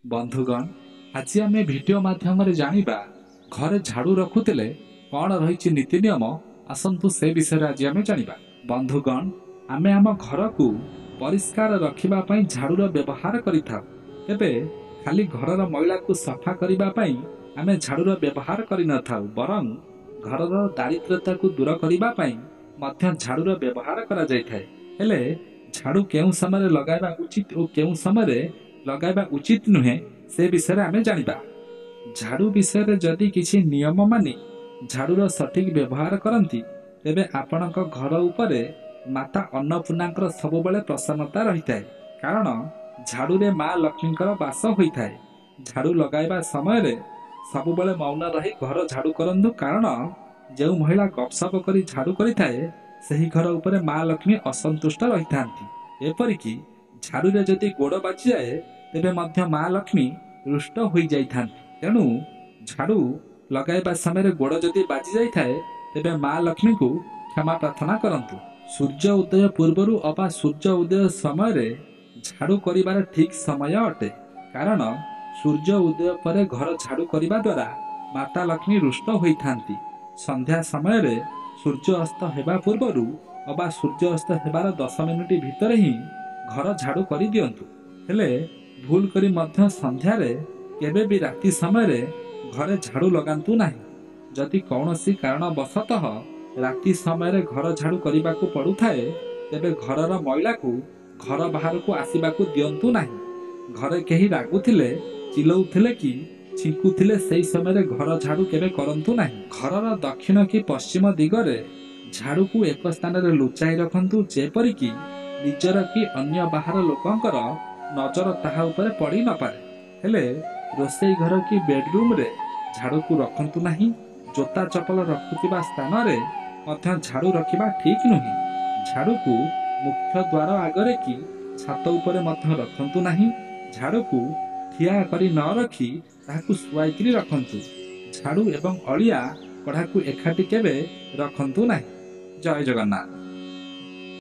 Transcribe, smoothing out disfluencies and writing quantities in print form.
बंधुगण आज आम भिडियो माध्यम जानिबा घरे झाड़ू रखुले कौन रही नीति नियम आसतु से विषय आज आम जानिबा। बंधुगण आमे आम घर को परिष्कार रखापी झाड़ूर व्यवहार करिथाउ। तेबे खाली घरर मैला को सफा करने आमे झाड़ूर व्यवहार करिनथाउ, बरं घरर दारिद्रता को दूर करने झाड़ूर व्यवहार करा जायथाय। हेले झाड़ू केउं समय लगाइबा उचित और केउं समय लगाइबा उचित नुहे से विषय आमे जानिबा। झाड़ू विषय जदि किछि नियम मानि झाड़ूर सठिक व्यवहार करती तेबे आपणक घर उपरे माता अन्नपूर्णांकर सबुबले प्रसन्नता रही है, कारण झाड़ूरे माँ लक्ष्मींकर वास होता है। झाड़ू लगाइबा समय सबुबले मौन रही घर झाड़ू करंतु, कारण जो महिला गपसप करी झाड़ू करिथाए सही घर उपरे माँ लक्ष्मी असंतुष्ट रही थांती। एपरिकी झाड़ूरे जदि गोड़ बाजी जाए तेबे मध्य माँ लक्ष्मी रुष्ट हो जाइथांती। तेणु झाड़ू लगाइबा समय गोड़ जदि बाजी जाइथाए तेबे माँ लक्ष्मी को क्षमा प्रार्थना करंतु। सूर्य उदय पूर्व अबा सूर्य उदय समय झाड़ू करिबार ठीक समय अटे, कारण सूर्य उदय पर घर झाड़ू करने द्वारा माता लक्ष्मी रुष्ट होइथांती। संध्या समय सूर्य अस्त हेबा पूर्व अबा सूर्य अस्त हेबार 10 मिनिट भितर ही घर झाड़ू कर दियंतु। हेले भूल करी मध्य संध्यारे केबे भी राति समय घरे झाड़ू लगांतु नाही। जदि कौनसी कारणवशतः राति समय घर झाड़ू करने को पड़ुए तेबे घरर मैला को घर बाहर को आसवा को दियंतु नाही। घरे कहीं रागुथिले चिल्लाउथिले कि छिंकुथिले सेई समय घर झाड़ू केबे करंतु नाही। घरर दक्षिण कि पश्चिम दिगरे झाड़ू को एक स्थान रे लुचाई रखंतु, जेपरिकी निजर कि अन्य बाहर लोकंकर नजर ताहा उपरे पड़ी न पारे। हेले रोसई घर कि बेडरूम रे झाड़ू को रखंतु नाही। जोता चपल रखुथिबा स्थान रे मध्य झाड़ू रखिबा ठीक नुहे। झाड़ू को मुख्य द्वार आगरे कि छात उपरे मध्य रखंतु नाही। झाड़ू को ठिया करी न रखी ताहाकु सुआइकरी रखंतु। झाड़ू एवं अलिया कढ़ा को एकाठी केबे रखंतु नाही। जय जगन्नाथ।